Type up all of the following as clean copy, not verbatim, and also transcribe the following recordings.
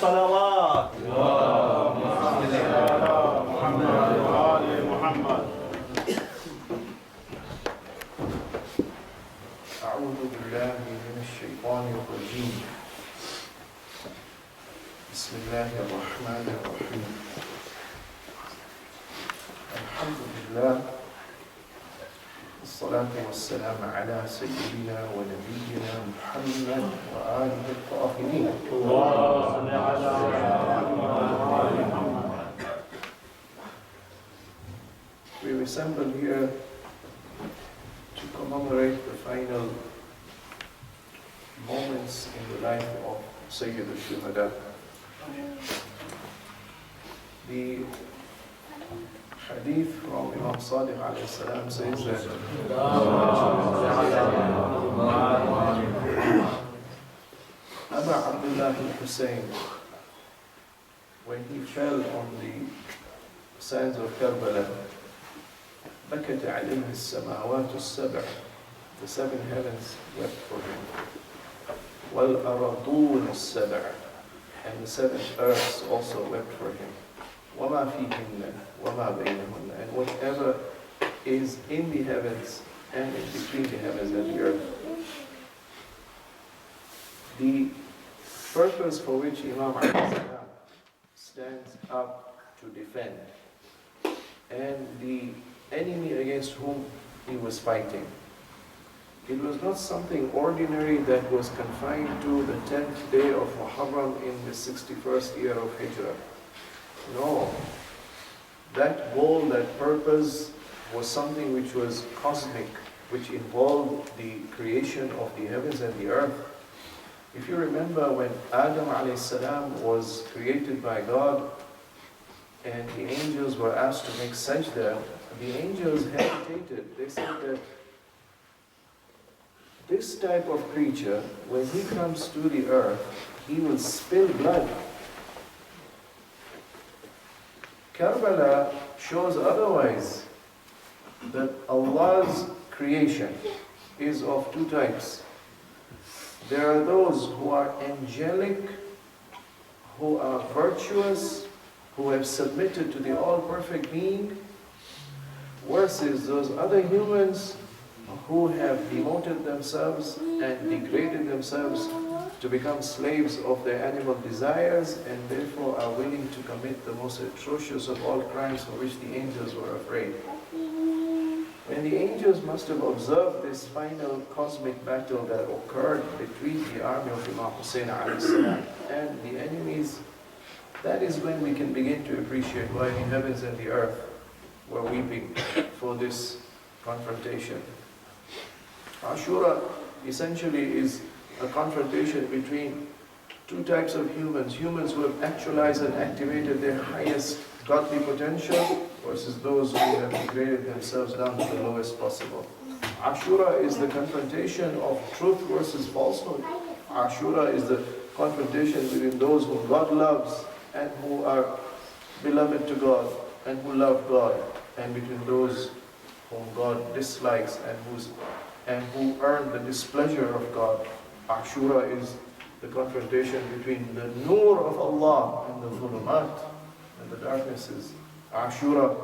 الصلوات اللهم صل على محمد وآل محمد. أعوذ بالله من الشيطان الرجيم. بسم الله الرحمن الرحيم. الحمد لله والصلاة والسلام على سيدنا ونبينا محمد وآله الطاهرين. اللهم صل على محمد وآل محمد. We assemble here to commemorate the final moments in the life of Sayyid al-Shuhada. The hadith from Imam Sadiq alayhi salam says that Aba Abdullah al-Hussein, when he fell on the sands of Karbala, بكت عليه السماوات السبع, the seven heavens wept for him. والأرضون السبع, and the seven earths also wept for him. وما فيهن وما بينهن, and whatever is in the heavens and in between the heavens and the earth. The purpose for which Imam stands up to defend, and the enemy against whom he was fighting, it was not something ordinary that was confined to the 10th day of Muharram in the 61st year of Hijrah. No, that goal, that purpose was something which was cosmic, which involved the creation of the heavens and the earth. If you remember when Adam alayhi salam was created by God and the angels were asked to make sajda, the angels hesitated. They said that this type of creature, when he comes to the earth, he will spill blood. Karbala shows otherwise, that Allah's creation is of two types. There are those who are angelic, who are virtuous, who have submitted to the all-perfect being, versus those other humans who have demoted themselves and degraded themselves to become slaves of their animal desires, and therefore are willing to commit the most atrocious of all crimes for which the angels were afraid. When the angels must have observed this final cosmic battle that occurred between the army of Imam Hussein and the enemies, that is when we can begin to appreciate why the heavens and the earth were weeping for this confrontation. Ashura essentially is a confrontation between two types of humans. Humans who have actualized and activated their highest godly potential versus those who have degraded themselves down to the lowest possible. Ashura is the confrontation of truth versus falsehood. Ashura is the confrontation between those whom God loves and who are beloved to God and who love God, and between those whom God dislikes and who earn the displeasure of God. Ashura is the confrontation between the nur of Allah and the zulumat and the darknesses. Ashura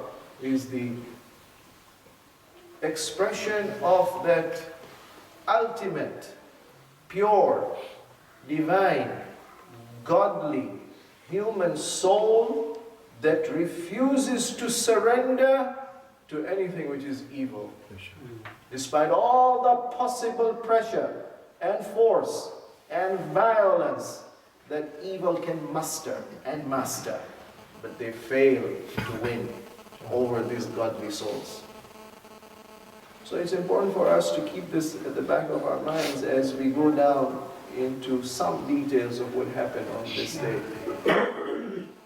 is the expression of that ultimate, pure, divine, godly, human soul that refuses to surrender to anything which is evil. Despite all the possible pressure and force and violence that evil can muster and master, but they fail to win over these godly souls. So it's important for us to keep this at the back of our minds as we go down into some details of what happened on this day.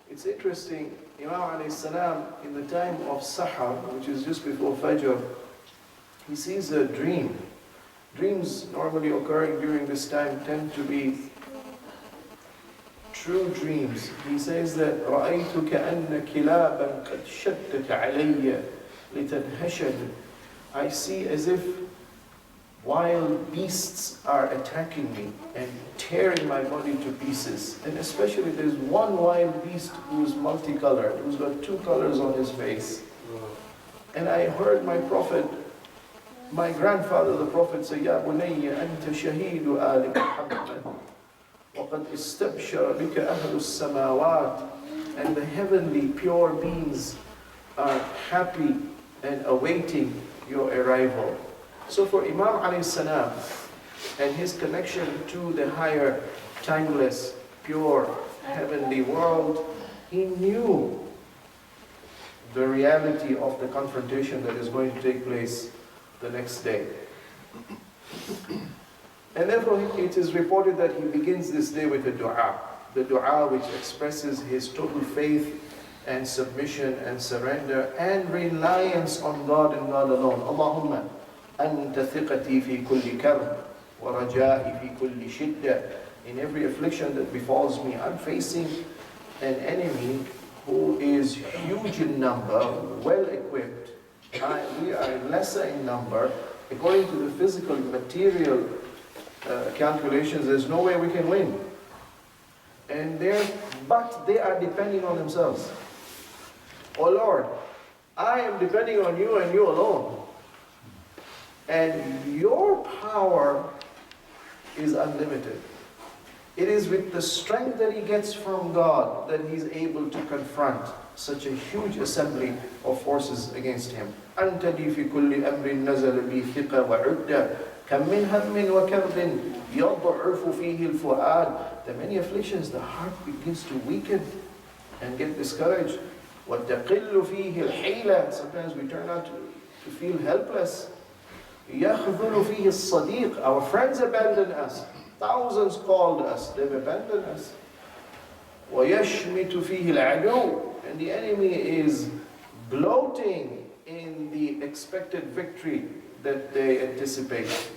It's interesting, Imam alayhi salam, in the time of Sahar, which is just before Fajr, he sees a dream. Dreams normally occurring during this time tend to be true dreams. He says that رَأَيْتُ كَأَنَّ كِلَابًا قَدْ شَدَّتْ عَلَيَّ لِتَنْهَشَنِ. I see as if wild beasts are attacking me and tearing my body to pieces. And especially there's one wild beast who's multicolored, who's got two colors on his face. And I heard my Prophet, my grandfather, the Prophet, say, Ya bunayya anta shahidu ali Muhammad, وَقَدْ إِسْتَبْشَرَ بِكَ أَهْلُ السَّمَاوَاتِ. And the heavenly pure beings are happy and awaiting your arrival. So for Imam alayhi salam and his connection to the higher, timeless, pure, heavenly world, he knew the reality of the confrontation that is going to take place the next day. And therefore it is reported that he begins this day with a dua. The dua which expresses his total faith and submission and surrender and reliance on God and God alone. Allahumma anta thiqati fi kulli karb wa raja'i fi kulli shidda. In every affliction that befalls me, I'm facing an enemy who is huge in number, well equipped. We are lesser in number. According to the physical, material calculations, there's no way we can win. But they are depending on themselves. Oh Lord, I am depending on you and you alone. And your power is unlimited. It is with the strength that he gets from God that he's able to confront such a huge assembly of forces against him. أَنْتَ لِي فِي كُلِّ أَمْرٍ نَزَلَ بِي ثِقَ وَعُدَّ كَمْ مِنْ هَمٍّ وَكَرْبٍ يَضْعُفُ فِيهِ الْفُؤَادِ. There are many afflictions, the heart begins to weaken and get discouraged. وَتَقِلُّ فِيهِ الْحِيلَةِ. Sometimes we turn out to feel helpless. يَخْذُلُ فِيهِ الصَّدِيقِ. Our friends abandon us. Thousands called us, they've abandoned us. وَيَشْمِتُ فِيهِ الْعَدُوِ. And the enemy is gloating in the expected victory that they anticipate.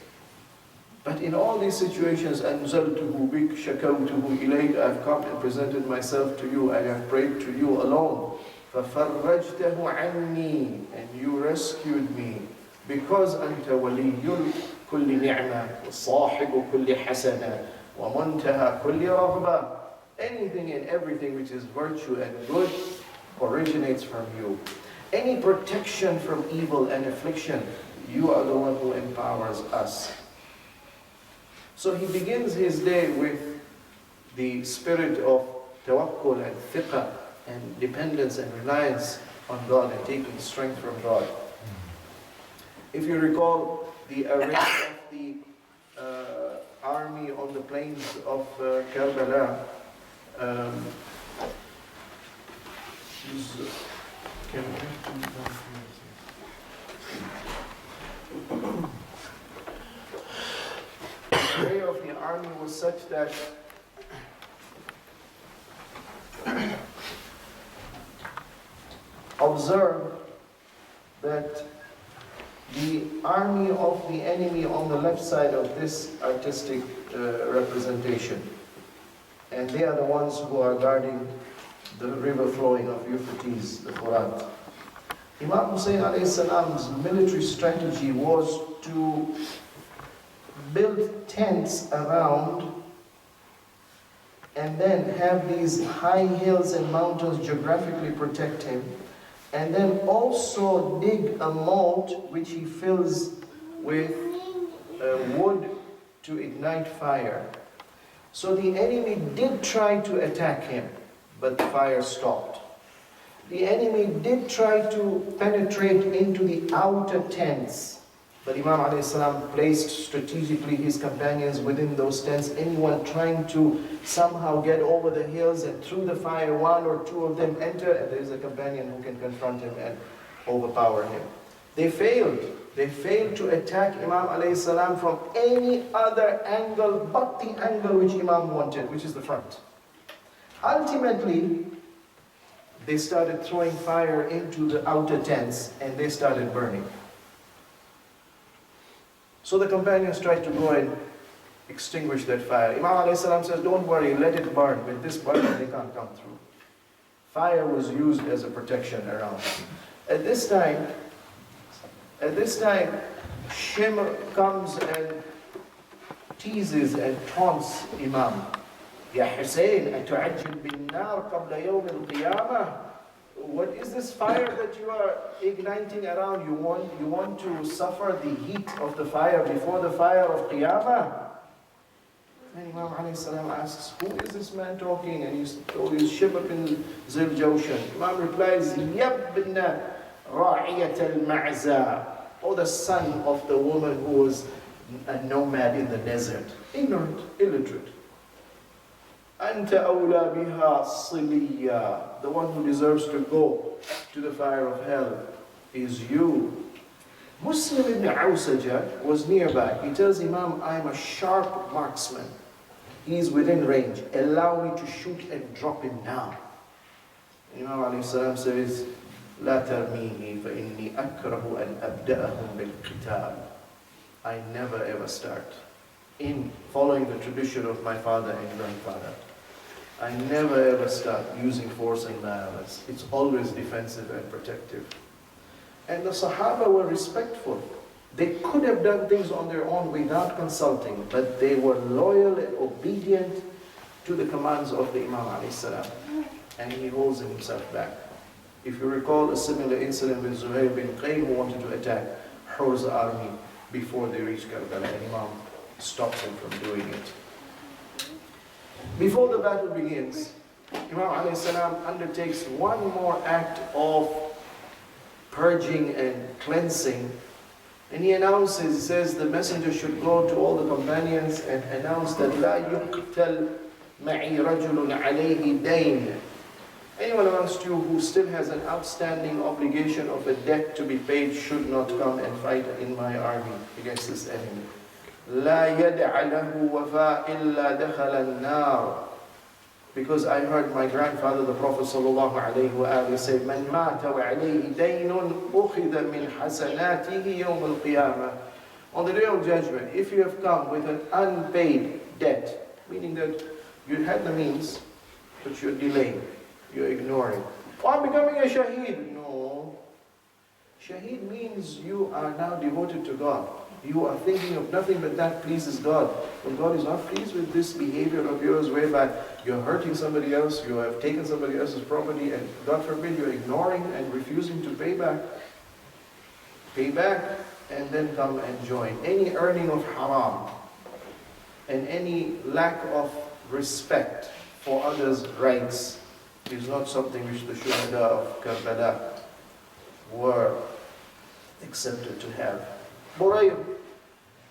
But in all these situations, أَنْزَلْتُهُ بِكْ شَكَوْتُهُ إِلَيْكَ. I've come and presented myself to you, I have prayed to you alone. فَفَرَّجْتَهُ عَنِّي. And you rescued me. Because أَنْتَ وَلِيُّ كل نعمة وصاحب كل حسنة ومنتهى كل رغبة. Anything and everything which is virtue and good originates from you. Any protection from evil and affliction, you are the one who empowers us. So he begins his day with the spirit of tawakkul and thiqah and dependence and reliance on God and taking strength from God. If you recall, the arrest of the army on the plains of Karbala the way of the army was such that observe that the army of the enemy on the left side of this artistic representation, and they are the ones who are guarding the river flowing of Euphrates, the Furat. Imam Hussein alayhi salam's military strategy was to build tents around and then have these high hills and mountains geographically protect him, and then also dig a moat which he fills with wood to ignite fire. So the enemy did try to attack him, but the fire stopped. The enemy did try to penetrate into the outer tents, but Imam alayhi salam placed strategically his companions within those tents. Anyone trying to somehow get over the hills and through the fire, one or two of them enter, and there is a companion who can confront him and overpower him. They failed. They failed to attack Imam alayhi salam from any other angle but the angle which Imam wanted, which is the front. Ultimately, they started throwing fire into the outer tents and they started burning. So the companions tried to go and extinguish that fire. Imam alayhi salam says, don't worry, let it burn. With this burn, they can't come through. Fire was used as a protection around. At this time, Shimr comes and teases and taunts Imam. Ya Hussein, أتعجل بالنار قبل يوم القيامة? What is this fire that you are igniting around? You want to suffer the heat of the fire before the fire of Qiyamah? And Imam alayhi salam asks, who is this man talking? And he's told he's Shibr bin Zil Jawshan. Imam replies, Yabna Ra'iyat al-Ma'za. Oh, the son of the woman who was a nomad in the desert. Ignorant, illiterate. Anta awla biha siliya. The one who deserves to go to the fire of hell is you. Muslim ibn Awsaja was nearby. He tells Imam, I am a sharp marksman. He is within range. Allow me to shoot and drop him now. Imam alayhi salam says, لا ترميه فإني أكره أن أبدأهم بالقتال. I never ever start in following the tradition of my father and grandfather. I never ever start using force and violence. It's always defensive and protective. And the Sahaba were respectful. They could have done things on their own without consulting, but they were loyal and obedient to the commands of the Imam alayhi salam. And he holds himself back. If you recall a similar incident with Zuhair bin Qaym, who wanted to attack Hur's army before they reached Karbala, and Imam stops him from doing it. Before the battle begins, Imam alayhi salam undertakes one more act of purging and cleansing. And he announces, he says, the messenger should go to all the companions and announce that لا يقتل معي رجل عليه دين. Anyone amongst you who still has an outstanding obligation of a debt to be paid should not come and fight in my army against this enemy. لا يدع له وفاء إلا دخل النار. Because I heard my grandfather, the Prophet ﷺ say, من مات وعليه دين أخذ من حسناته يوم القيامة. On the day of judgment, if you have come with an unpaid debt, meaning that you had the means, but you're delaying, you're ignoring. Oh, I'm becoming a shaheed. No. Shaheed means you are now devoted to God. You are thinking of nothing but that pleases God. When God is not pleased with this behavior of yours whereby you're hurting somebody else, you have taken somebody else's property, and God forbid you're ignoring and refusing to pay back. Pay back and then come and join. Any earning of haram and any lack of respect for others' rights is not something which the shuhada of Karbala were accepted to have. Burayr,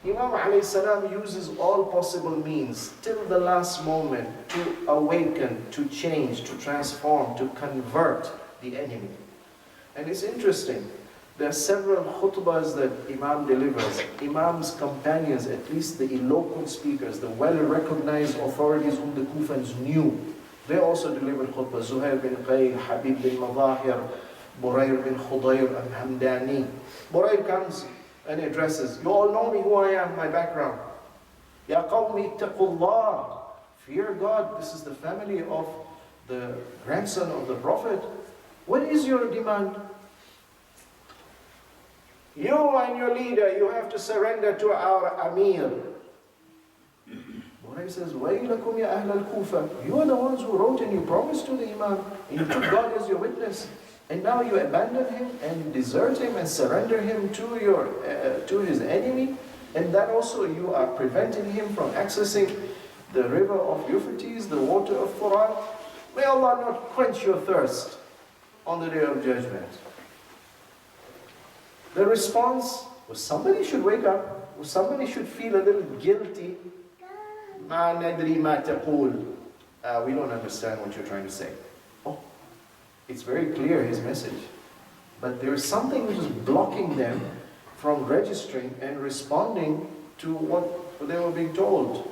Imam alayhi salam uses all possible means till the last moment to awaken, to change, to transform, to convert the enemy. And it's interesting, there are several khutbahs that Imam delivers. Imam's companions, at least the eloquent speakers, the well-recognized authorities whom the Kufans knew, they also delivered khutbah. Zuhair bin Qayy, Habib bin Madahir, Burayr bin Khudayr al-Hamdani. Burayr comes and addresses, you all know me, who I am, my background. Ya qawmi ittaqullah. Fear God. This is the family of the grandson of the Prophet. What is your demand? You and your leader, you have to surrender to our Amir. He says, وَيْلَكُمْ يَا أَهْلَ الْكُوفَةِ. You are the ones who wrote and you promised to the Imam, and you took God as your witness, and now you abandon him and desert him and surrender him to his enemy, and that also you are preventing him from accessing the river of Euphrates, the water of Furat. May Allah not quench your thirst on the day of judgment. The response was, somebody should wake up, or somebody should feel a little guilty. مَا نَدْرِي مَا تَقُولُ. We don't understand what you're trying to say. Oh, it's very clear, his message. But there is something which is blocking them from registering and responding to what they were being told.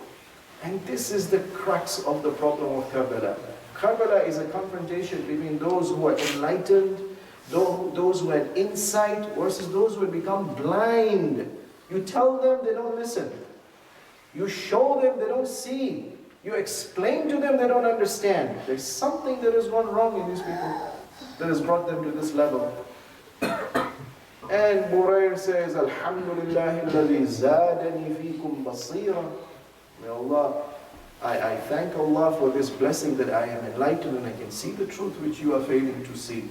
And this is the crux of the problem of Karbala. Karbala is a confrontation between those who are enlightened, those who had insight, versus those who had become blind. You tell them, they don't listen. You show them, they don't see. You explain to them, they don't understand. There's something that has gone wrong in these people that has brought them to this level. And Burair says, Alhamdulillah alladhi zadani fikum basira. May Allah, I thank Allah for this blessing that I am enlightened and I can see the truth which you are failing to see.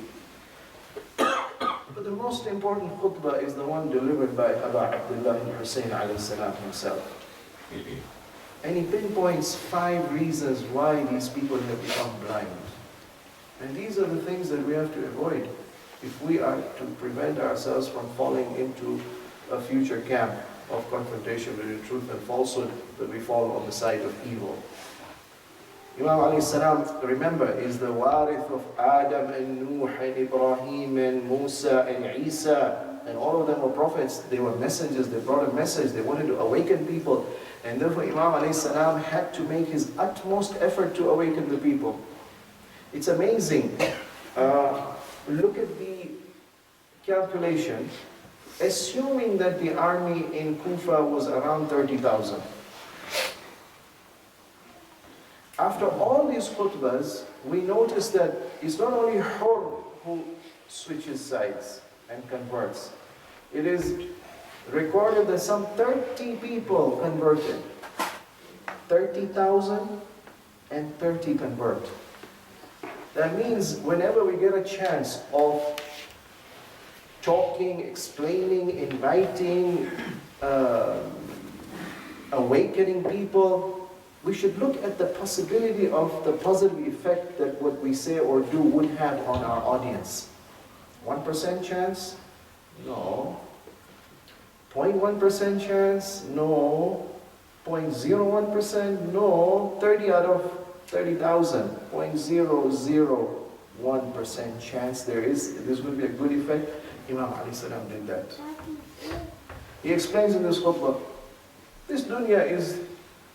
But the most important khutbah is the one delivered by Abu Abdullah al-Hussein alayhi salam himself. And he pinpoints 5 reasons why these people have become blind. And these are the things that we have to avoid if we are to prevent ourselves from falling into a future camp of confrontation between truth and falsehood, that we fall on the side of evil. Imam alayhi salam, remember, is the warith of Adam and Nuh and Ibrahim and Musa and Isa, and all of them were prophets. They were messengers, they brought a message, they wanted to awaken people, and therefore Imam alayhi salam had to make his utmost effort to awaken the people. It's amazing. Look at the calculation. Assuming that the army in Kufa was around 30,000. After all these khutbahs, we notice that it's not only Hur who switches sides and converts. It is recorded that some 30 people converted. 30,000 and 30 convert. That means whenever we get a chance of talking, explaining, inviting, awakening people, we should look at the possibility of the positive effect that what we say or do would have on our audience. 1% chance? No. 0.1% chance? No. 0.01%? No. 30 out of 30,000. 0.001% chance there's going to be a good effect. Imam alayhi salam did that. He explains in this khutbah, this dunya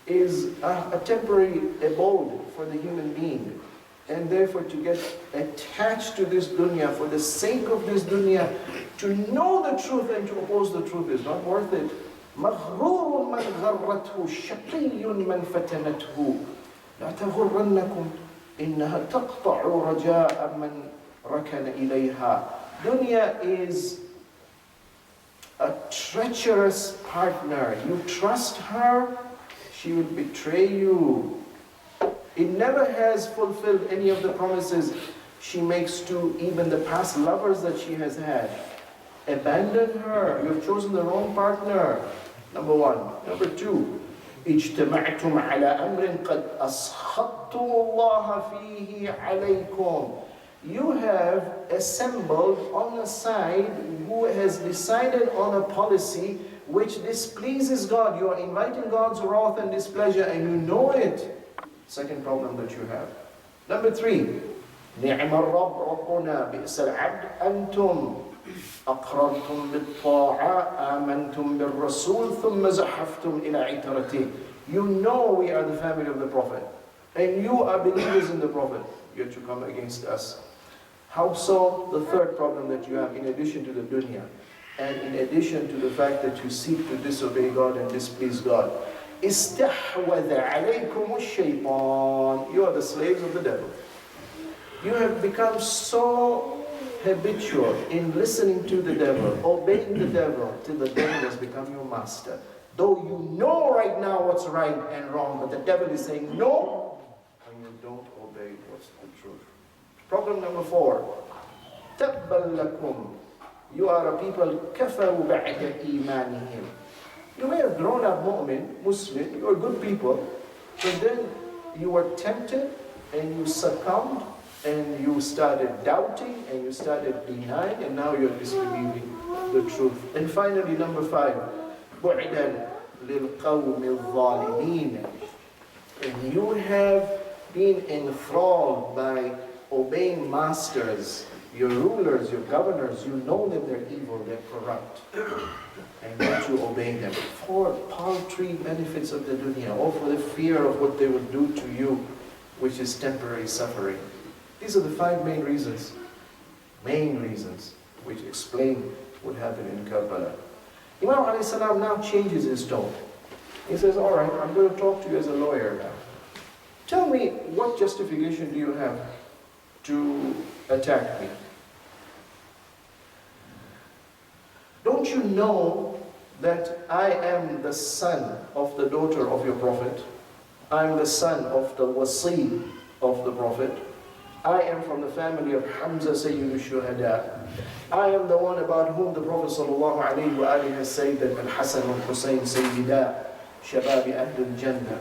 is a temporary abode for the human being, and therefore to get attached to this dunya for the sake of this dunya, to know the truth and to oppose the truth is not worth it. مغرور من غرته شقي من فتنته لا تغرنكم إنها تقطع رجاء من ركن إليها. Dunya is a treacherous partner. You trust her, she will betray you. It never has fulfilled any of the promises she makes to even the past lovers that she has had. Abandon her. You have chosen the wrong partner. Number 1. Number 2. اجتمعتم على أمر قد أسخطتم الله فيه عليكم. You have assembled on a side who has decided on a policy which displeases God. You are inviting God's wrath and displeasure and you know it. Second problem that you have. Number 3. نعم الرب ربنا بئس العبد أنتم أقررتم بالطاعة آمنتم بالرسول ثم زحفتم إلى عترته. You know we are the family of the Prophet and you are believers in the Prophet, yet you come against us. How so? The third problem that you have, in addition to the dunya and in addition to the fact that you seek to disobey God and displease God, استحوذ عليكم الشيطان. You are the slaves of the devil. You have become so habitual in listening to the devil, obeying the devil, till the devil has become your master. Though you know right now what's right and wrong, but the devil is saying no, and you don't obey what's the truth. Problem number 4. تَبًّا لَكُمْ. You are a people كَفَرُوا بَعْدَ إِيمَانِهِمْ. You may have grown up mu'min, Muslim, you are good people, but then you were tempted and you succumbed and you started doubting and you started denying and now you're disbelieving the truth. And finally, number 5, بُعْدًا لِلْقَوْمِ الظَّالِمِينَ. And you have been enthralled by obeying masters, your rulers, your governors. You know that they're evil, they're corrupt, and yet you obey them for paltry benefits of the dunya or for the fear of what they will do to you, which is temporary suffering. These are the 5 main reasons which explain what happened in Karbala. Imam alayhi salam now changes his tone. He says, all right, I'm going to talk to you as a lawyer now. Tell me, what justification do you have to attack me? know that I am the son of the daughter of your Prophet? I am the son of the wasi of the Prophet. I am from the family of Hamza Sayyid al-Shuhada. I am the one about whom the Prophet ﷺ has said that Al-Hasan al-Husayn Sayyida Shababi Ahlul Jannah.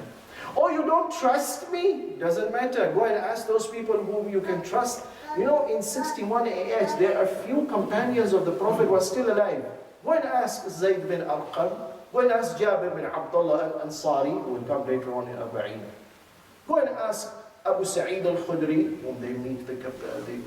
Oh, you don't trust me? Doesn't matter. Go and ask those people whom you can trust. You know, in 61 AH, there are few companions of the Prophet who are still alive. Go and ask Zayd bin Arqam. Go and ask Jabir bin Abdullah al-Ansari, who will come later on in Arba'in. Go and ask Abu Sa'id al-Khudri, whom they meet, the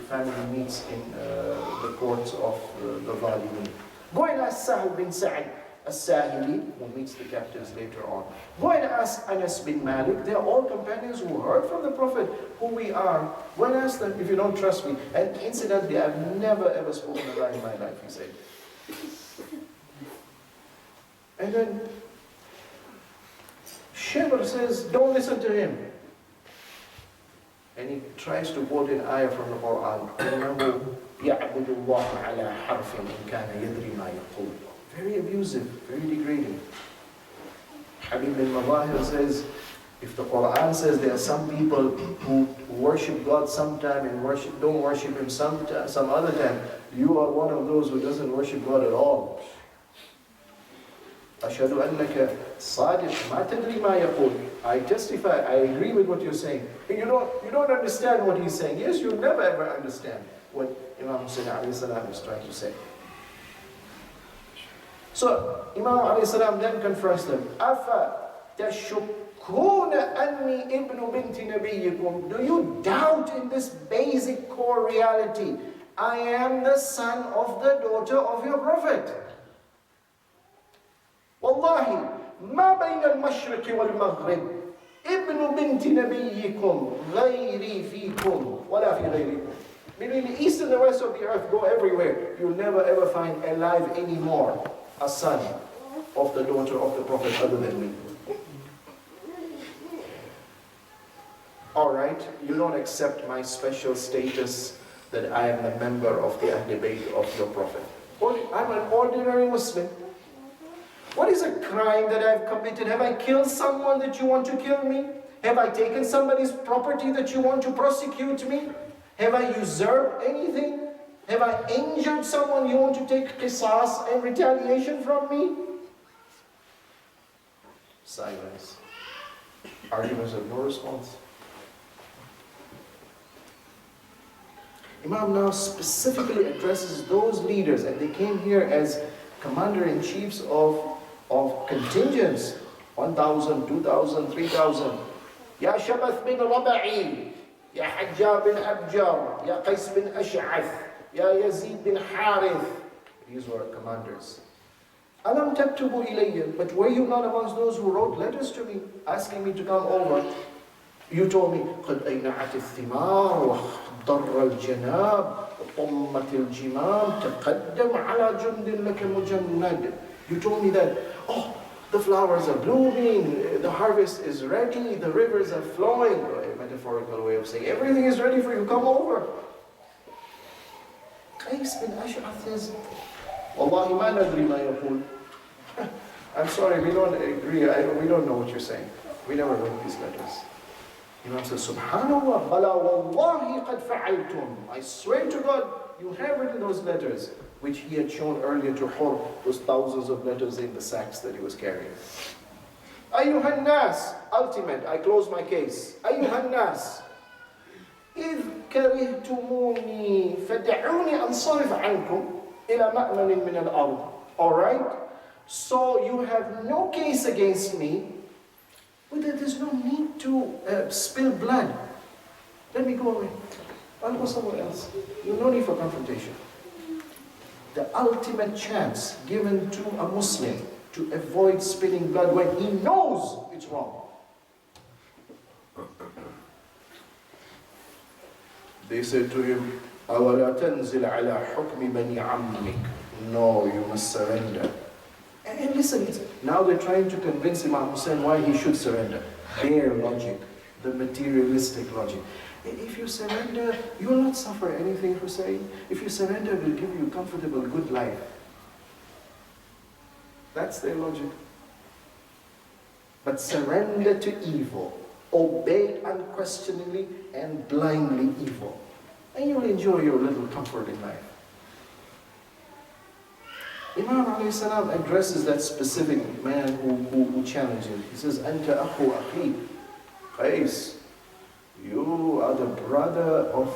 family meets in the courts of the Zalimin. Go and ask Sahal bin Sa'id al-Sahili, who meets the captives later on. Go and ask Anas bin Malik. They are all companions who heard from the Prophet who we are. Go and ask them if you don't trust me. And incidentally, I've never ever spoken a lie in my life, he said. And then Shibr says, don't listen to him. And he tries to quote an ayah from the Quran. يَعْبُدُ اللَّهَ عَلَى حَرْفٍ إِنْ كَانَ يَدْرِي مَا يَقُولُ. Very abusive, very degrading. Habib bin Mawahir says, if the Quran says there are some people who worship God sometime and don't worship Him some other time, you are one of those who doesn't worship God at all. أشهد أنك صادق ما تدري ما يقول. I testify, I agree with what you're saying. You don't understand what he's saying. Yes, you'll never ever understand what Imam Hussain alayhi salam is trying to say. So Imam alayhi salam then confronts them. أَفَ تَشُكُّونَ أَنِّي إِبْنُ بِنْتِ نَبِيِّكُمْ. Do you doubt in this basic core reality? I am the son of the daughter of your Prophet. والله ما بين المشرق والمغرب ابن بنت نبيكم غيري فيكم ولا في غيركم. Meaning the east and the west of the earth, go everywhere. You'll never ever find alive anymore a son of the daughter of the Prophet other than me. Alright, you don't accept my special status that I am a member of the Ahl Bayt of your Prophet. I'm an ordinary Muslim. What is a crime that I've committed? Have I killed someone that you want to kill me? Have I taken somebody's property that you want to prosecute me? Have I usurped anything? Have I injured someone you want to take qisas and retaliation from me? Silence. Arguments have no response. Imam now specifically addresses those leaders, and they came here as commander-in-chiefs of contingents, 1,000, 2,000, 3,000. Ya Shabath bin Raba'i, Ya Hajjah bin Abjar, Ya Qais bin Ash'ath, Ya Yazid bin Harith. These were commanders. Alam taktubu ilayya, but were you not amongst those who wrote letters to me, asking me to come over? You told me, قَدْ أَيْنَعَتِ الثِّمَارُ وَخْضَرَّ الْجَنَابِ وَطَمَّتِ الْجِمَامِ تَقَدَّمْ عَلَى جُنْدٍ لَكَ مُجَنَّدٍ. You told me that, oh, the flowers are blooming, the harvest is ready, the rivers are flowing. A metaphorical way of saying, everything is ready for you, come over. Qais bin Ash'ath says, Wallahi ma nadri ma yaqul. I'm sorry, we don't agree, we don't know what you're saying. We never wrote these letters. Imam says, Subhanallah, bala wallahi qad fa'altum. I swear to God, you have written those letters, which he had shown earlier to Hur, those thousands of letters in the sacks that he was carrying. Ayyuhan nas, ultimate, I close my case. Ayyuhan nas, إذ كرهتموني فدعوني أنصرف عنكم إلى مأمن من الأرض. Alright? So you have no case against me, but there's no need to spill blood. Let me go away. I'll go somewhere else. No need for confrontation. The ultimate chance given to a Muslim to avoid spilling blood when he knows it's wrong. They said to him, أَوَلَا تَنْزِلْ عَلَى حُكْمِ بَنِي عَمِّكَ. No, you must surrender. And listen, now they're trying to convince Imam Hussain why he should surrender. Their logic, the materialistic logic. If you surrender, you will not suffer anything, Hussein. If you surrender, it will give you a comfortable, good life. That's their logic. But surrender to evil. Obey unquestioningly and blindly evil. And you'll enjoy your little comfort in life. Imam alayhi salam addresses that specific man who challenged him. He says, Anta akhu akhi. Qais, you are the brother of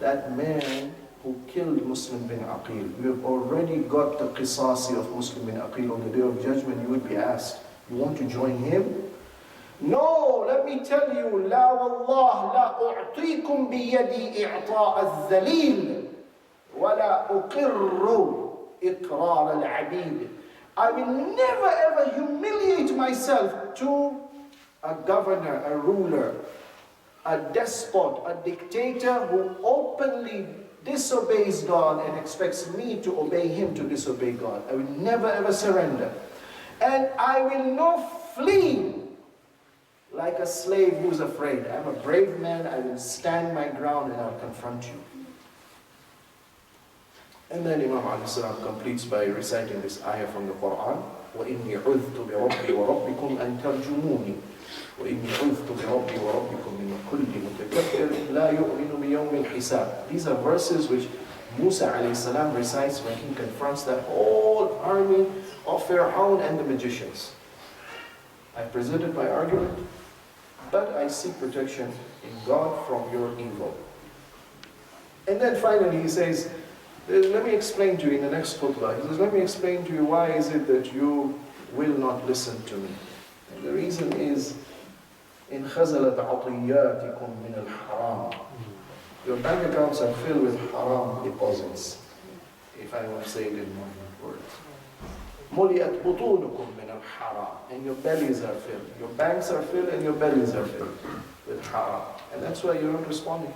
that man who killed Muslim bin Aqil. You have already got the qisasi of Muslim bin Aqil. On the day of judgment you would be asked, you want to join him? No, let me tell you, لا والله لا أعطيكم بيدي إعطاء الذليل ولا أقر إقرار العبيد. I will never ever humiliate myself to a governor, a ruler, a despot, a dictator who openly disobeys God and expects me to obey him to disobey God. I will never ever surrender. And I will not flee like a slave who's afraid. I'm a brave man, I will stand my ground and I'll confront you. And then Imam ﷺ completes by reciting this ayah from the Quran. وَإِنِّي عُذْتُ بِرَبِّي وَرَبِّكُمْ أَن تَرْجُمُونِي وَإِنِّي عُذْتُ بِرَبِّي وَرَبِّكُمْ مِنْ كُلِّ مُتَكَبِّرٍ لَا يُؤْمِنُ بِيَوْمِ الْحِسَابِ. These are verses which Musa ﷺ recites when he confronts that whole army of Fir'aun and the magicians. I presented my argument, but I seek protection in God from your evil. And then finally he says, let me explain to you in the next khutbah. He says, let me explain to you why is it that you will not listen to me. And the reason is, in خَزَلَتْ عَطِيَّاتِكُمْ مِنَ الْحَرَامِ. Your bank accounts are filled with haram deposits, if I want to say it in modern words. مُلِيَتْ بُطُونُكُمْ مِنَ الْحَرَامِ. And your bellies are filled. Your banks are filled and your bellies are filled with haram. And that's why you're not responding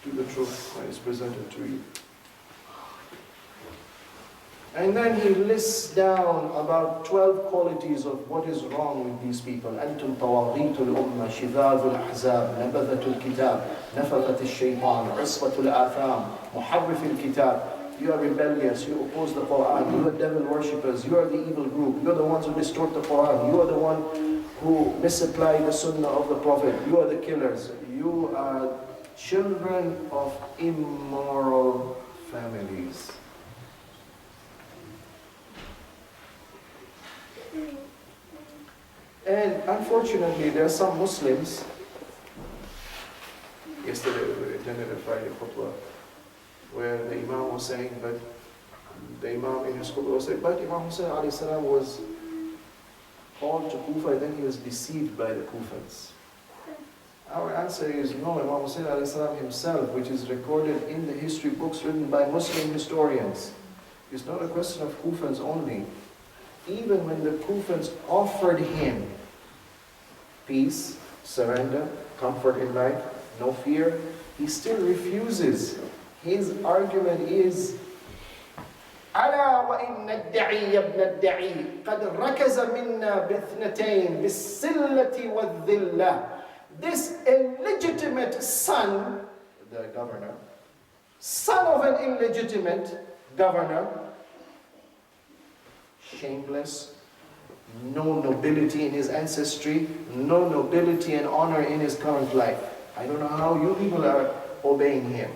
to the truth when it's presented to you. And then he lists down about 12 qualities of what is wrong with these people. أنتم طواغيت الأمة شذاذ الأحزاب نبذة الكتاب نفثة الشيطان عصبة الآثام محرف الكتاب. You are rebellious, you oppose the Quran, you are devil worshippers, you are the evil group, you are the ones who distort the Quran, you are the one who misapply the Sunnah of the Prophet, you are the killers, you are children of immoral families. And unfortunately, there are some Muslims, yesterday we attended a Friday khutbah, where the Imam was saying, but the Imam in his khutbah was saying, but Imam Hussein alayhi salam was called to Kufa and then he was deceived by the Kufans. Our answer is no, Imam Hussein alayhi salam himself, which is recorded in the history books written by Muslim historians. It's not a question of Kufans only. Even when the Kufans offered him peace, surrender, comfort in life, no fear, he still refuses. His argument is, ألا وإن الدعي ابن الدعي قد ركز منا باثنتين بالسلة والذلة. This illegitimate son, the governor, son of an illegitimate governor, shameless, no nobility in his ancestry, no nobility and honor in his current life. I don't know how you people are obeying him.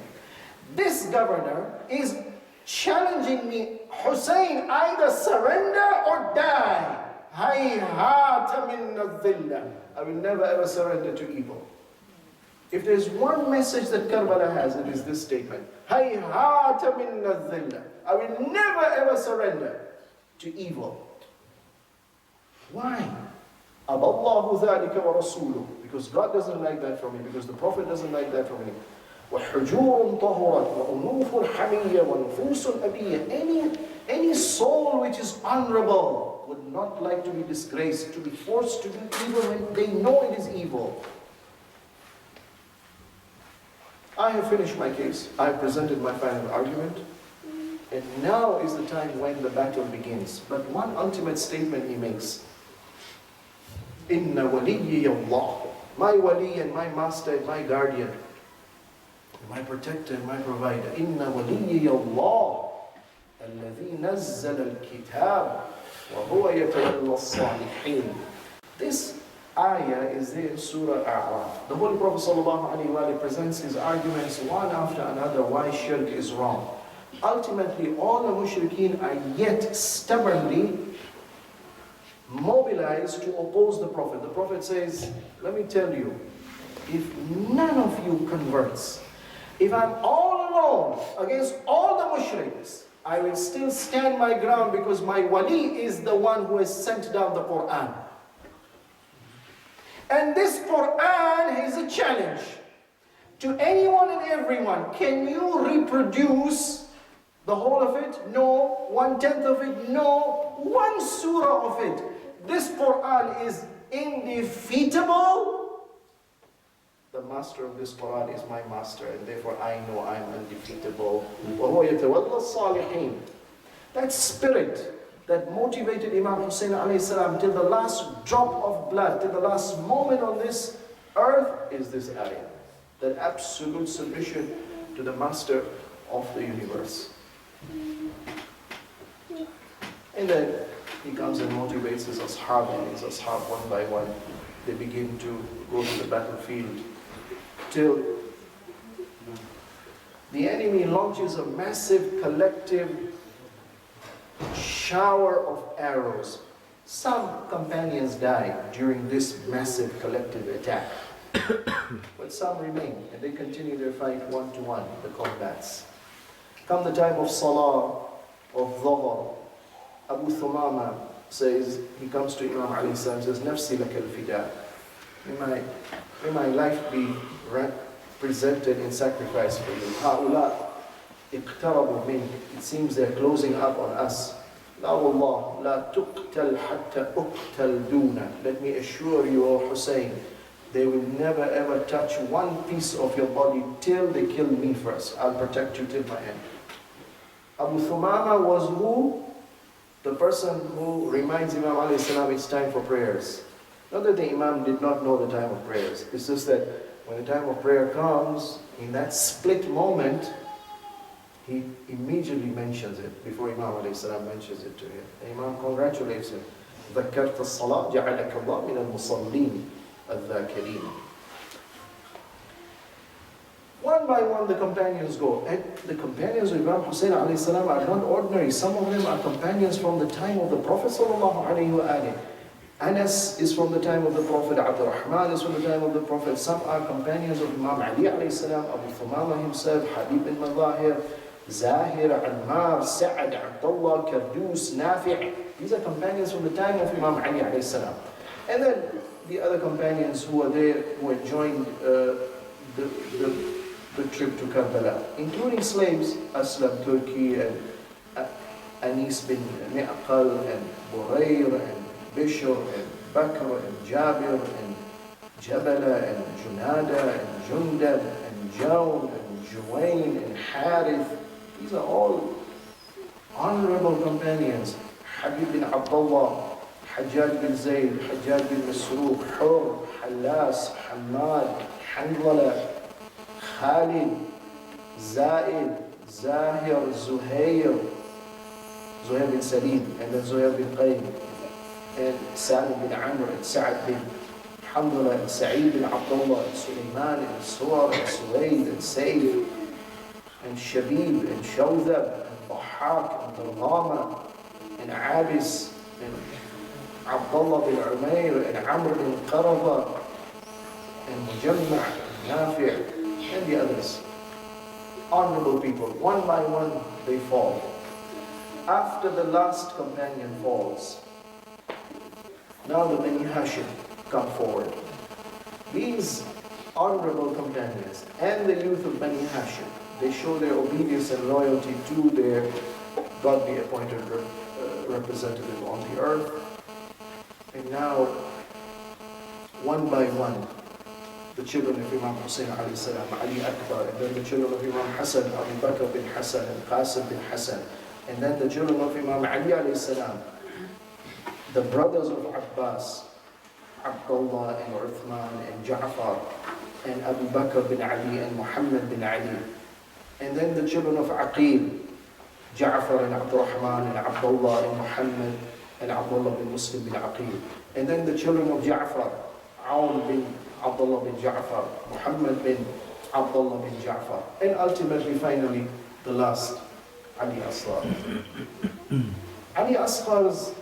This governor is challenging me, Hussein, either surrender or die. Hayhata minna dhilla. I will never ever surrender to evil. If there's one message that Karbala has, it is this statement. Hayhata minna dhilla. I will never ever surrender to evil. Why? Aballahu dhalika wa rasuluh. Because God doesn't like that from me, because the Prophet doesn't like that from me. وَحُجُورٌ طَهُرَتْ وَأُنُوفٌ حَمِيَّةٌ وَنُفُوسٌ أَبِيَّةٌ. Any soul which is honorable would not like to be disgraced, to be forced to do evil when they know it is evil. I have finished my case. I have presented my final argument. And now is the time when the battle begins. But one ultimate statement he makes. Inna waliyyi Allah. My wali and my master and my guardian, my protector and my provider. Inna waliyyi Allah. الذي نزل الكتاب وَهُوَ يَتَوَلَّى الصَّالِحِينَ. This ayah is there in Surah A'raf. The Holy Prophet ﷺ presents his arguments one after another why shirk is wrong. Ultimately, all the mushrikeen are yet stubbornly mobilized to oppose the Prophet. The Prophet says, let me tell you, if none of you converts, if I'm all alone against all the mushriks, I will still stand my ground because my wali is the one who has sent down the Quran. And this Quran is a challenge to anyone and everyone. Can you reproduce the whole of it? No. 1/10 of it? No. One surah of it. This Quran is indefeatable. The master of this Quran is my master, and therefore I know I am undefeatable. وَهُوَ يَتَوَلَّى الصَّالِحِينَ. That spirit that motivated Imam Hussein alayhi salam till the last drop of blood, till the last moment on this earth, is this ayah. That absolute submission to the master of the universe. And then he comes and motivates his ashab, and his ashab one by one, they begin to go to the battlefield till the enemy launches a massive collective shower of arrows. Some companions die during this massive collective attack, but some remain and they continue their fight one-to-one, the combats. Come the time of Salah, of Dhuhr, Abu Thumama says, he comes to Imam alayhi salam, says, Nafsi laka al-fida. May my life be presented in sacrifice for you. Ha'ula iqtarabu mink. It seems they're closing up on us. La wallah, la tuqtal hatta uqtal duna. Let me assure you, O Hussein, they will never ever touch one piece of your body till they kill me first. I'll protect you till my end. Abu Thumama was who? The person who reminds Imam alayhi salam it's time for prayers. Not that the Imam did not know the time of prayers. It's just that when the time of prayer comes, in that split moment, he immediately mentions it before Imam alayhi salam mentions it to him. The Imam congratulates him. ذكرت الصلاة جعلك الله من المصلين الذاكرين. One by one the companions go. And the companions of Imam Hussein alayhi salam are not ordinary. Some of them are companions from the time of the Prophet sallallahu alayhi wa alayhi. Anas is from the time of the Prophet, Abdul Rahman is from the time of the Prophet. Some are companions of Imam Ali alayhi salam, Abu Thumama himself, Habib bin Madahir, Zahir, Ammar, Sa'ad, Abdullah, Kardus, Nafi'. These are companions from the time of Imam Ali alayhi salam. And then the other companions who were there, who had joined the trip to Karbala, including slaves, Aslam Turki and Anis bin Mi'qal and Burayr and Bishr and Bakr and Jabir and Jabala and Junada and Jundab and Jawn and Juwayn and Harith. These are all honorable companions. Habib bin Abdullah, Hajjaj bin Zayd, Hajjaj bin Masruq, Hur, Halas, Hamad, Handala, Khalid, Zaid, Zahir, Zuhair bin Salim, and then Zuhair bin Qaym, and Salim bin Amr, and Sa'ad bin Hamdullah, and Sa'id bin Abdullah, and Sulaiman, and Suwar, and Suwaid, and Sayyid, and Shabib, and Shawzab, and Bahak, and Darghama, and Abis, and Abdullah bin Umayr, and Amr bin Qaraba, and Mujamma, and Nafi', and the others. Honorable people, one by one they fall. After the last companion falls, now the Bani Hashim come forward. These honorable companions and the youth of Bani Hashim, they show their obedience and loyalty to their godly appointed representative on the earth. And now, one by one, the children of Imam Hussein alayhi salam, Ali Akbar, and then the children of Imam Hassan, Abu Bakr bin Hassan, and Qasim bin Hassan, and then the children of Imam Ali alayhi salam, the brothers of Abbas, Abdullah and Uthman and Ja'far, and Abu Bakr bin Ali and Muhammad bin Ali, and then the children of Aqil, Ja'far and Abdurrahman and Abdullah and Muhammad, and Abdullah bin Muslim bin Aqil. And then the children of Ja'far, Aun bin Abdullah bin Ja'far, Muhammad bin Abdullah bin Ja'far. And ultimately, finally, the last, Ali Asghar. Ali Asghar's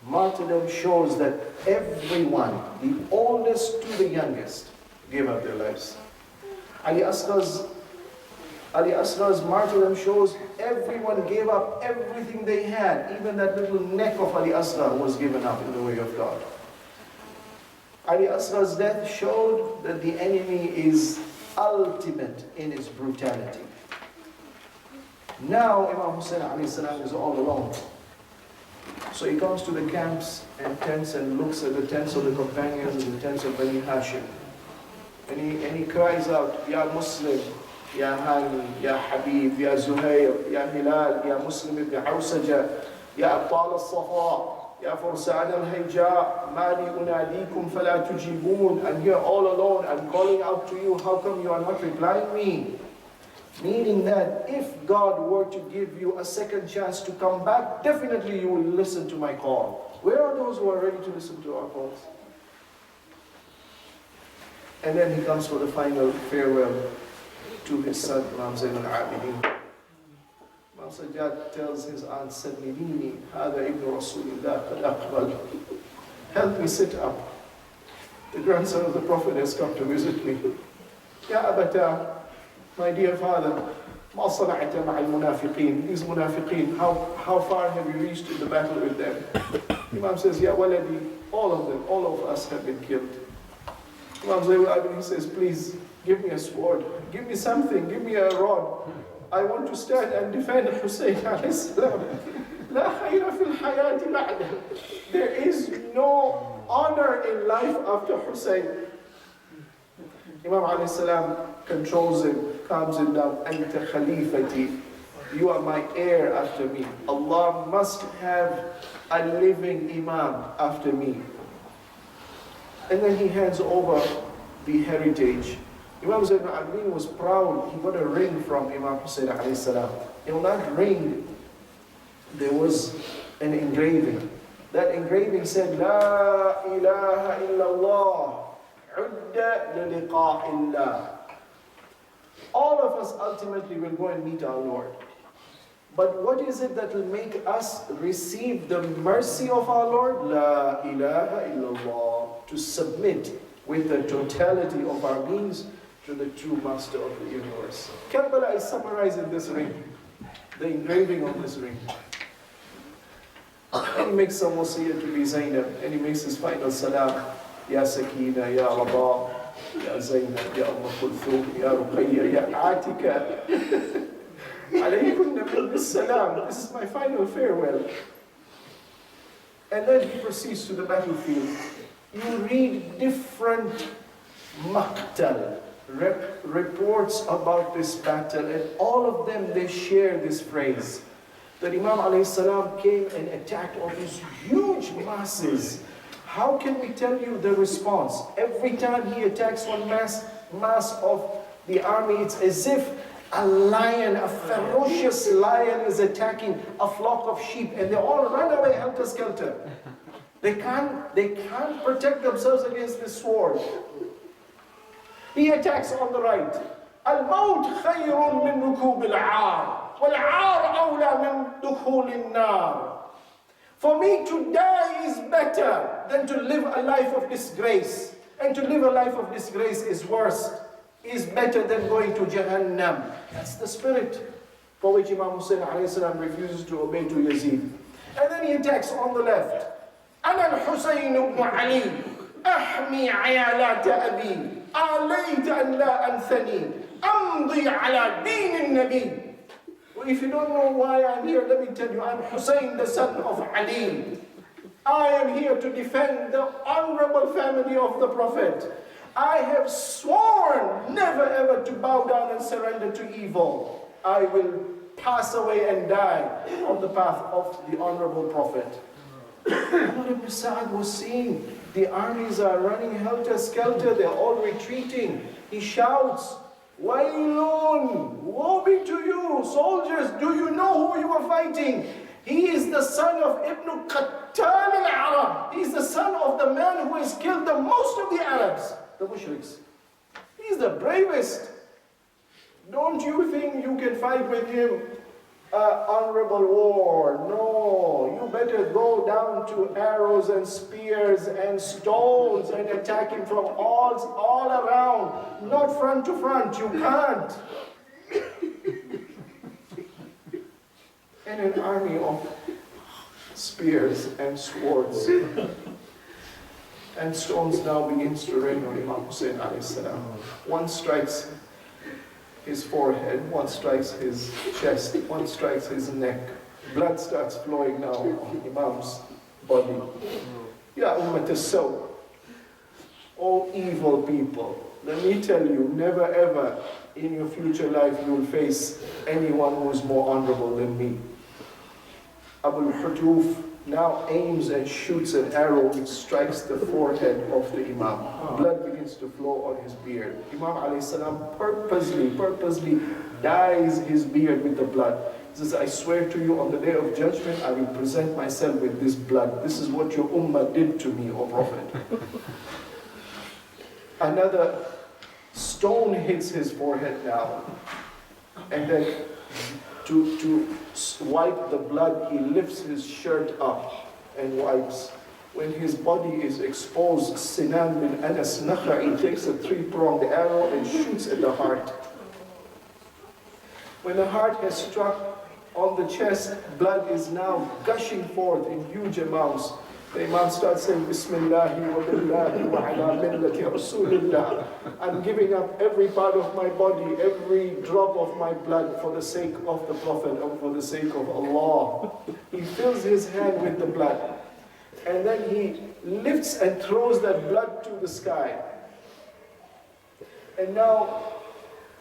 martyrdom shows that everyone, the oldest to the youngest, gave up their lives. Ali Asghar's martyrdom shows everyone gave up everything they had. Even that little neck of Ali Asghar was given up in the way of God. Ali Asghar's death showed that the enemy is ultimate in its brutality. Now Imam Hussein alayhi salam is all alone. So he comes to the camps and tents and looks at the tents of the companions and the tents of Bani Hashim. And he cries out, Ya Muslim, Ya Hani, Ya Habib, Ya Zuhair, Ya Hilal, Ya Muslim ibn Awsaja, Ya Abtal al-Safa, Ya Fursan al-Hijja, Mali unadikum fala tujibun. I'm here all alone, I'm calling out to you, how come you are not replying me? Meaning that if God were to give you a second chance to come back, definitely you will listen to my call. Where are those who are ready to listen to our calls? And then he comes for the final farewell to his son, Imam Zain al-Abidin. Imam Sajjad tells his aunt, Samidini, Hada ibn Rasulillah qad aqbal. Help me sit up. The grandson of the Prophet has come to visit me. Ya Abata, my dear father, ما صنعت مع المنافقين. These munafiqeen, how far have you reached in the battle with them? Imam says, Ya waladi, all of them, all of us have been killed. Imam Zayn al-Abidin says, please, give me a sword, give me something, give me a rod. I want to stand and defend Hussein alayhi salam. La khayra fil hayati ba'da. There is no honor in life after Hussein. Imam alayhi salam controls him, calms him down. Anta khalifati. You are my heir after me. Allah must have a living Imam after me. And then he hands over the heritage. Imam Zayn al-Abidin was proud. He got a ring from Imam Hussein alayhi salam. In that ring, there was an engraving. That engraving said, La ilaha illallah, udda li liqa'illah. All of us ultimately will go and meet our Lord. But what is it that will make us receive the mercy of our Lord? La ilaha illallah. To submit with the totality of our beings to the true master of the universe. Karbala is summarized in this ring, the engraving of this ring. And he makes some wasiyah to be Zainab, and he makes his final salam. Ya Sakina, Ya Rabah, Ya Zainab, Ya Umm Kulthum, Ya Ruqayya, Ya Atika. Alaykunna min bis-salam. This is my final farewell. And then he proceeds to the battlefield. You read different maqtal, reports about this battle, and all of them, they share this phrase. That Imam alayhi salam came and attacked all these huge masses. How can we tell you the response? Every time he attacks one mass of the army, it's as if a lion, a ferocious lion is attacking a flock of sheep, and they all run away helter-skelter. They can't protect themselves against this sword. He attacks on the right. Al-Maut khayrun min rukub al-'ar, wal-'ar awla min dukhul an-nar. For me to die is better than to live a life of disgrace. And to live a life of disgrace is worse, is better than going to Jahannam. That's the spirit for which Imam Hussein alayhi salam refuses to obey to Yazid. And then he attacks on the left. أنا الحسين بن علي أحمي عيالات أبي عليت أن لا أنثني أمضي على دين النبي. Well, if you don't know why I'm here, let me tell you, I'm Hussein, the son of Ali. I am here to defend the honorable family of the Prophet. I have sworn never ever to bow down and surrender to evil. I will pass away and die on the path of the honorable Prophet. Umar ibn Sa'ad was seeing the armies are running helter-skelter, they're all retreating. He shouts, Wailun, woe be to you, soldiers, do you know who you are fighting? He is the son of Ibn Qattal al-Arab. He is the son of the man who has killed the most of the Arabs, the mushriks. He is the bravest. Don't you think you can fight with him honorable war? No, you better go down to arrows and spears and stones and attack him from all around, not front to front. You can't. And an army of spears and swords and stones now begins to rain on Imam Hussein alayhi salam. One strikes his forehead, one strikes his chest, one strikes his neck. Blood starts flowing now on Imam's body. Ya Ummat as-Saw, all evil people, let me tell you, never ever in your future life you will face anyone who is more honorable than me. Abu Hutuf now aims and shoots an arrow which strikes the forehead of the Imam. Blood begins to flow on his beard. Imam alayhi salam purposely dyes his beard with the blood. He says, I swear to you on the day of judgment, I will present myself with this blood. This is what your ummah did to me, O Prophet. Another stone hits his forehead now. And then to wipe the blood, he lifts his shirt up and wipes. When his body is exposed, Sinan bin Anas Nakha'i takes a 3-pronged arrow and shoots at the heart. When the heart has struck on the chest, blood is now gushing forth in huge amounts. The Imam starts saying, Bismillahi wa billahi wa ala millati Rasulillah. I'm giving up every part of my body, every drop of my blood for the sake of the Prophet and for the sake of Allah. He fills his hand with the blood. And then he lifts and throws that blood to the sky. And now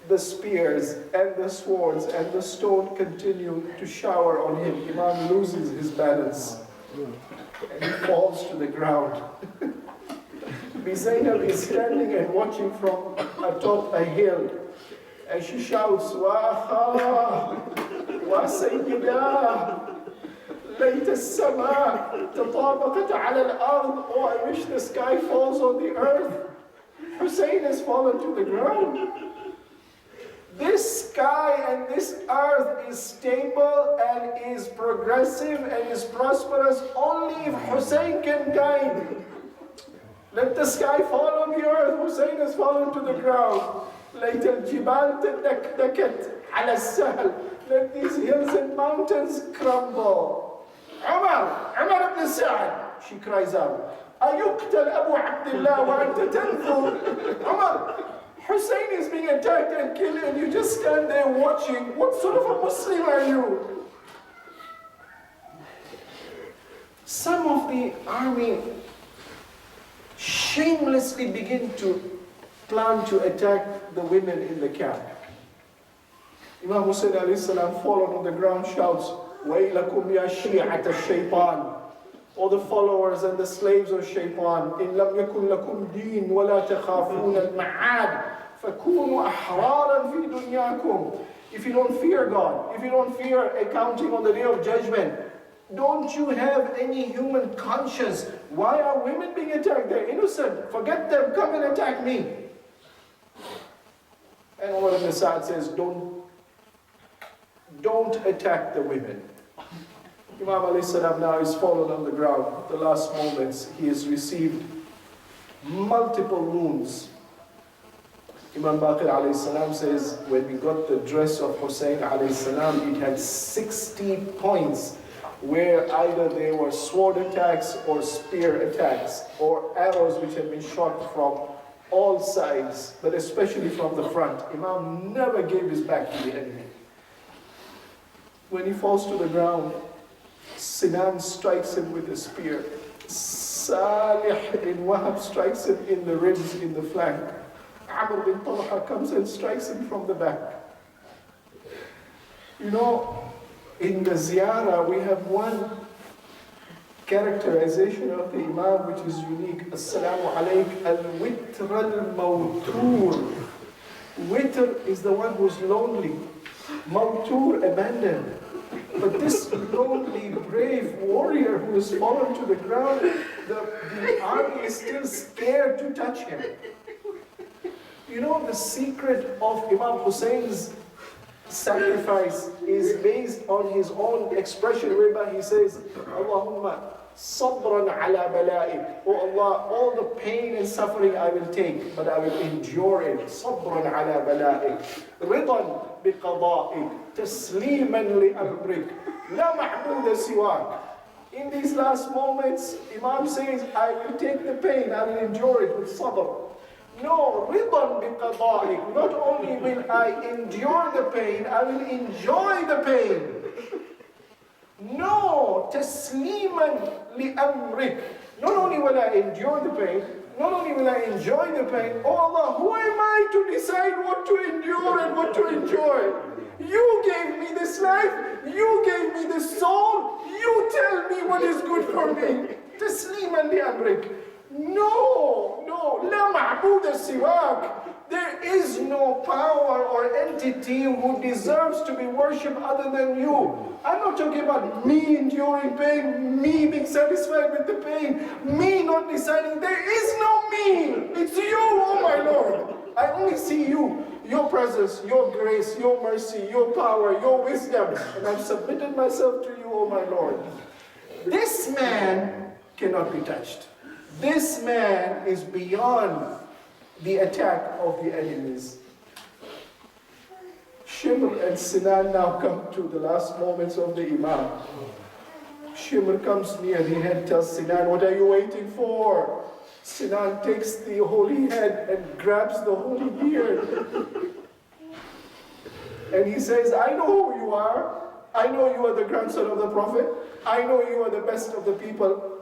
the spears and the swords and the stone continue to shower on him. Imam loses his balance. And he falls to the ground. Zainab is standing and watching from atop a hill. And she shouts, Wa akha, wa sayyida, layta as-sama, tatabaqat ala al-ard. Oh, I wish the sky falls on the earth. Hussein has fallen to the ground. This sky and this earth is stable and is progressive and is prosperous only if Hussein can guide. Let the sky fall on the earth. Hussein has fallen to the ground. Let al-jibal tadakdakat ala as-sahl. Let these hills and mountains crumble. Umar ibn Sa'd, she cries out. Ayuqtal Abu Abdullah wa anta tanzur. Umar, Hussein is being attacked and killed and you just stand there watching. What sort of a Muslim are you? Some of the army shamelessly begin to plan to attack the women in the camp. Imam Hussein alayhi salam fallen on the ground, shouts, Waylakum ya shi'at ash-shaytan. All the followers and the slaves of Shaitan, in lam yakun lakum deen wa la takhafun al-ma'ad fakunu ahraran fi dunyakum. If you don't fear God, if you don't fear accounting on the day of judgment, don't you have any human conscience? Why are women being attacked? They're innocent. Forget them, come and attack me. And Umar ibn Sa'd says, don't attack the women. Imam alayhi salam now is fallen on the ground. The last moments, he has received multiple wounds. Imam Baqir alayhi salam says, when we got the dress of Hussein alayhi salam, it had 60 points where either they were sword attacks or spear attacks or arrows which had been shot from all sides, but especially from the front. Imam never gave his back to the enemy. When he falls to the ground, Sinan strikes him with a spear. Salih in Wahab strikes him in the ribs, in the flank. Amr bin Talha comes and strikes him from the back. You know, in the ziyarah we have one characterization of the Imam which is unique. Assalamu alayk al-witr al-mawtur. Witr is the one who's lonely. Mawtur, abandoned. But this lonely, brave warrior who is fallen to the ground, the army is still scared to touch him. You know, the secret of Imam Hussein's sacrifice is based on his own expression, whereby he says, Allahumma sabran ala bala'ik. Oh Allah, all the pain and suffering I will take, but I will endure it. Sabran ala bala'ik. Ridan biqada'ik. Tasliman li amrik. La ma'buda siwak. In these last moments, Imam says, I will take the pain, I will endure it with sabr. No, ridan biqada'ik. Not only will I endure the pain, I will enjoy the pain. No, tasliman li amrik. Not only will I endure the pain, not only will I enjoy the pain, oh Allah, who am I to decide what to endure and what to enjoy? You gave me this life, you gave me this soul, you tell me what is good for me. Tasliman li amrik. No, la ma'buda siwak. There is no power or entity who deserves to be worshipped other than you. I'm not talking about me enduring pain, me being satisfied with the pain, me not deciding. There is no me. It's you, oh my Lord. I only see you, your presence, your grace, your mercy, your power, your wisdom. And I've submitted myself to you, oh my Lord. This man cannot be touched. This man is beyond the attack of the enemies. Shimr and Sinan now come to the last moments of the Imam. Shimr comes near the head, tells Sinan, what are you waiting for? Sinan takes the holy head and grabs the holy beard. And he says, I know who you are. I know you are the grandson of the Prophet. I know you are the best of the people.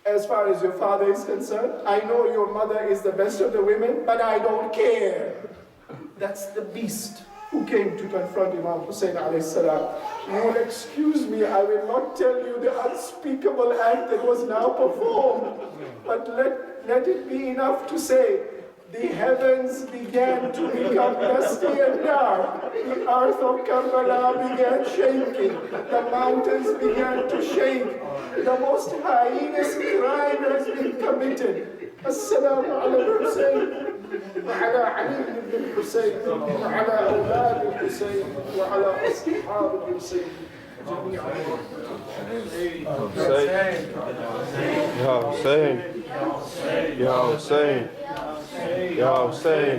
As far as your father is concerned, I know your mother is the best of the women, but I don't care. That's the beast who came to confront Imam Hussein alayhi salam. You will excuse me, I will not tell you the unspeakable act that was now performed, but let it be enough to say, the heavens began to become dusty and dark. The earth of Karbala began shaking. The mountains began to shake. The most heinous crime has been committed. Assalamu ala Hussein, wa ala Ali ibn Hussein, wa ala awlad al-Hussein, wa ala ashab al-Hussein. Ya Hussein, Ya Hussein, Ya Hussein.